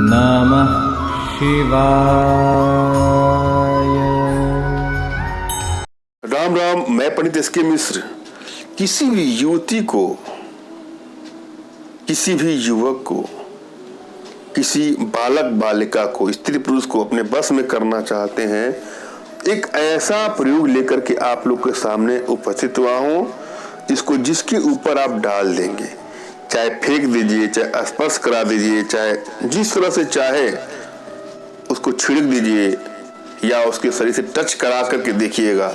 नमः शिवाय। राम राम। मैं पंडित एस के मिश्र। किसी भी युवती को, किसी भी युवक को, किसी बालक बालिका को, स्त्री पुरुष को अपने बस में करना चाहते हैं, एक ऐसा प्रयोग लेकर के आप लोग के सामने उपस्थित हुआ हूं, इसको जिसके ऊपर आप डाल देंगे, चाहे फेंक दीजिए, चाहे स्पर्श करा दीजिए, चाहे जिस तरह से चाहे उसको छिड़क दीजिए, या उसके शरीर से टच करा करके देखिएगा।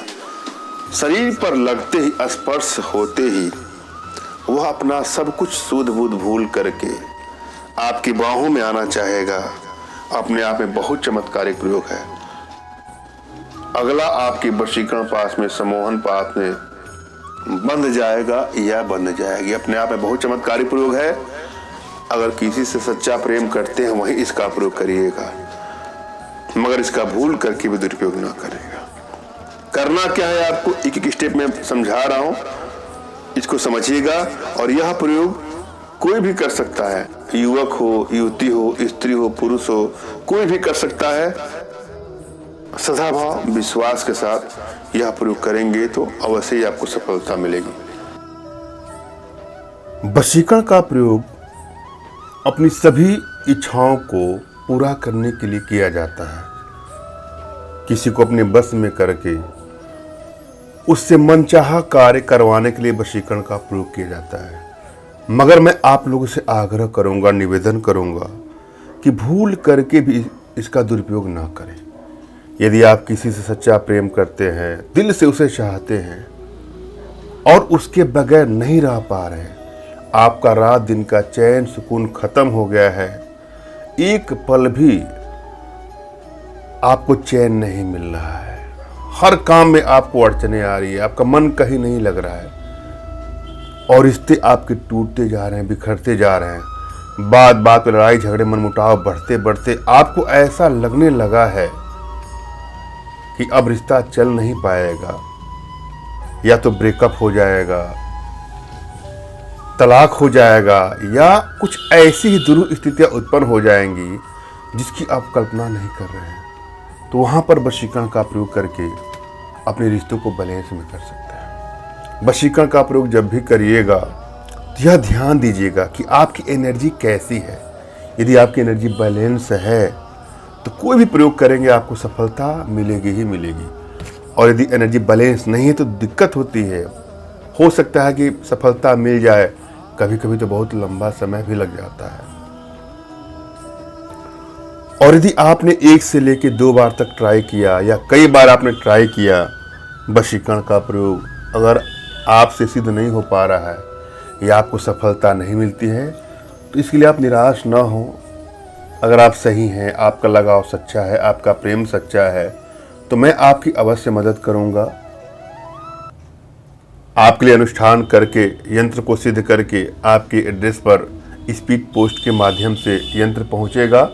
शरीर पर लगते ही, स्पर्श होते ही वह अपना सब कुछ सूध बूध भूल करके आपकी बाहों में आना चाहेगा। अपने आप में बहुत चमत्कारिक प्रयोग है। अगला आपके वशीकरण पास में, सम्मोहन पास में बंध जाएगा या बंध जाएगी। अपने आप में बहुत चमत्कारी प्रयोग है। अगर किसी से सच्चा प्रेम करते हैं वही इसका प्रयोग करिएगा, मगर इसका भूल करके भी दुरुपयोग ना करेगा। करना क्या है आपको एक एक स्टेप में समझा रहा हूं, इसको समझिएगा। और यह प्रयोग कोई भी कर सकता है, युवक हो, युवती हो, स्त्री हो, पुरुष हो, कोई भी कर सकता है। सदाभाव विश्वास के साथ यह प्रयोग करेंगे तो अवश्य ही आपको सफलता मिलेगी। वशीकरण का प्रयोग अपनी सभी इच्छाओं को पूरा करने के लिए किया जाता है। किसी को अपने बस में करके उससे मनचाहा कार्य करवाने के लिए वशीकरण का प्रयोग किया जाता है। मगर मैं आप लोगों से आग्रह करूंगा, निवेदन करूंगा कि भूल करके भी इसका दुरुपयोग ना करें। यदि आप किसी से सच्चा प्रेम करते हैं, दिल से उसे चाहते हैं और उसके बगैर नहीं रह पा रहे हैं, आपका रात दिन का चैन सुकून खत्म हो गया है, एक पल भी आपको चैन नहीं मिल रहा है, हर काम में आपको अड़चने आ रही है, आपका मन कहीं नहीं लग रहा है और रिश्ते आपके टूटते जा रहे हैं, बिखरते जा रहे हैं, बात बात पर लड़ाई झगड़े मनमुटाव बढ़ते बढ़ते आपको ऐसा लगने लगा है कि अब रिश्ता चल नहीं पाएगा, या तो ब्रेकअप हो जाएगा, तलाक हो जाएगा, या कुछ ऐसी ही दुरूह स्थितियां उत्पन्न हो जाएंगी जिसकी आप कल्पना नहीं कर रहे हैं, तो वहां पर वशीकरण का प्रयोग करके अपने रिश्तों को बैलेंस में कर सकते हैं। वशीकरण का प्रयोग जब भी करिएगा तो यह ध्यान दीजिएगा कि आपकी एनर्जी कैसी है। यदि आपकी एनर्जी बैलेंस है तो कोई भी प्रयोग करेंगे आपको सफलता मिलेगी ही मिलेगी, और यदि एनर्जी बैलेंस नहीं है तो दिक्कत होती है। हो सकता है कि सफलता मिल जाए, कभी कभी तो बहुत लंबा समय भी लग जाता है। और यदि आपने 1 से लेकर 2 बार तक ट्राई किया या कई बार आपने ट्राई किया वशीकरण का प्रयोग, अगर आपसे सिद्ध नहीं हो पा रहा है या आपको सफलता नहीं मिलती है, तो इसके लिए आप निराश न हो। अगर आप सही हैं, आपका लगाव सच्चा है, आपका प्रेम सच्चा है, तो मैं आपकी अवश्य मदद करूंगा। आपके लिए अनुष्ठान करके, यंत्र को सिद्ध करके आपके एड्रेस पर स्पीड पोस्ट के माध्यम से यंत्र पहुंचेगा।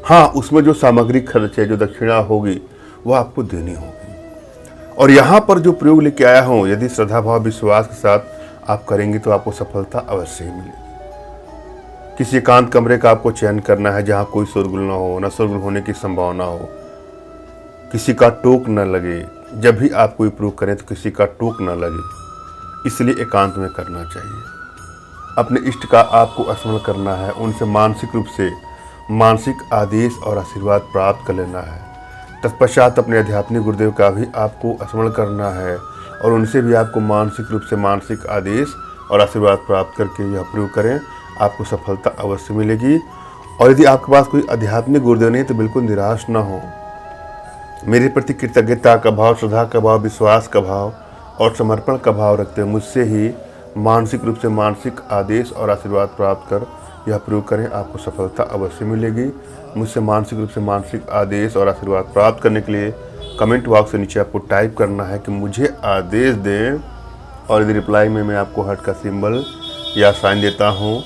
हाँ, उसमें जो सामग्री खर्च है, जो दक्षिणा होगी, वह आपको देनी होगी। और यहाँ पर जो प्रयोग लेके आया हूँ, यदि श्रद्धा भाव विश्वास के साथ आप करेंगे तो आपको सफलता अवश्य ही मिलेगी। किसी एकांत कमरे का आपको चयन करना है जहाँ कोई शोरगुल ना हो, न शोरगुल होने की संभावना हो, किसी का टोक न लगे। जब भी आप कोई प्रयोग करें तो किसी का टोक न लगे, इसलिए एकांत में करना चाहिए। अपने इष्ट का आपको स्मरण करना है, उनसे मानसिक रूप से मानसिक आदेश और आशीर्वाद प्राप्त कर लेना है। तत्पश्चात अपने आध्यात्मिक गुरुदेव का भी आपको स्मरण करना है और उनसे भी आपको मानसिक रूप से मानसिक आदेश और आशीर्वाद प्राप्त करके यह प्रयोग करें, आपको सफलता अवश्य मिलेगी। और यदि आपके पास कोई आध्यात्मिक गुरुदेव नहीं तो बिल्कुल निराश न हो। मेरे प्रति कृतज्ञता का भाव, श्रद्धा का भाव, विश्वास का भाव और समर्पण का भाव रखते हुए मुझसे ही मानसिक रूप से मानसिक आदेश और आशीर्वाद प्राप्त कर यह प्रयोग करें, आपको सफलता अवश्य मिलेगी। मुझसे मानसिक रूप से मानसिक आदेश और आशीर्वाद प्राप्त करने के लिए कमेंट बॉक्स के नीचे आपको टाइप करना है कि मुझे आदेश दें, और यदि रिप्लाई में मैं आपको हार्ट का सिंबल या साइन देता हूँ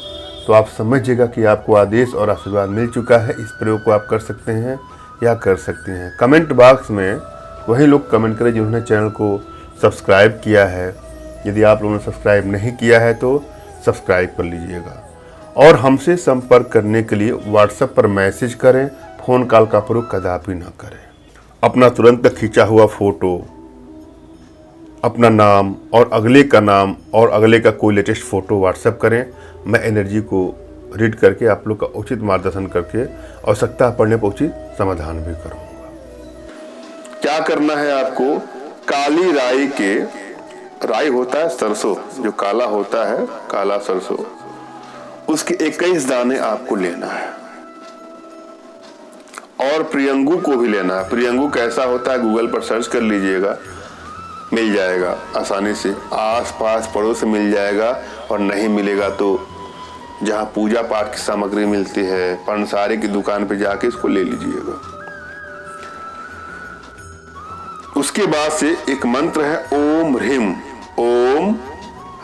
तो आप समझिएगा कि आपको आदेश और आशीर्वाद मिल चुका है। इस प्रयोग को आप कर सकते हैं या कर सकते हैं। कमेंट बॉक्स में वही लोग कमेंट करें जिन्होंने चैनल को सब्सक्राइब किया है। यदि आप लोगों ने सब्सक्राइब नहीं किया है तो सब्सक्राइब कर लीजिएगा। और हमसे संपर्क करने के लिए व्हाट्सएप पर मैसेज करें, फ़ोन कॉल का प्रयोग कदापि न करें। अपना तुरंत खींचा हुआ फोटो, अपना नाम और अगले का नाम और अगले का कोई लेटेस्ट फ़ोटो व्हाट्सएप करें। मैं एनर्जी को रीड करके आप लोग का उचित मार्गदर्शन करके आवश्यकता पड़ने पर उचित समाधान भी करूँगा। क्या करना है आपको, काली राई के, राई होता है सरसों जो काला होता है, काला सरसों, उसके 21 दाने आपको लेना है और प्रियंगू को भी लेना है। प्रियंगू कैसा होता है गूगल पर सर्च कर लीजिएगा, मिल जाएगा आसानी से, आसपास पड़ोस से मिल जाएगा। और नहीं मिलेगा तो जहाँ पूजा पाठ की सामग्री मिलती है पंसारी की दुकान पे जाके इसको ले लीजिएगा। उसके बाद से एक मंत्र है ओम ह्रीम, ओम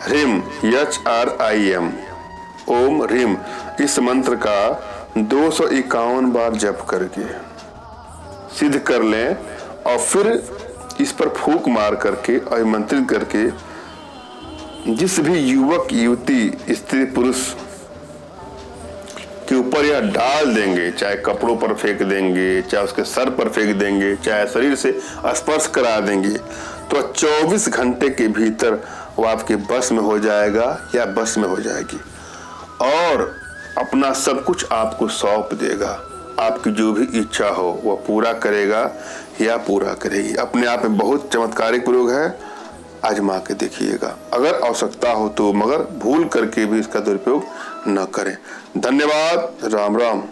ह्रीम HRIM, ओम ह्रीम। इस मंत्र का 251 बार जप करके सिद्ध कर लें और फिर इस पर फूंक मार करके और मंत्रित करके जिस भी युवक युवती स्त्री पुरुष के ऊपर यह डाल देंगे, चाहे कपड़ों पर फेंक देंगे, चाहे उसके सर पर फेंक देंगे, चाहे शरीर से स्पर्श करा देंगे, तो 24 घंटे के भीतर वो आपके बस में हो जाएगा या बस में हो जाएगी और अपना सब कुछ आपको सौंप देगा। आपकी जो भी इच्छा हो वह पूरा करेगा या पूरा करेगी। अपने आप में बहुत चमत्कारिक प्रयोग है, आजमा के देखिएगा। अगर आवश्यकता हो तो, मगर भूल करके भी इसका दुरुपयोग न करें। धन्यवाद। राम राम।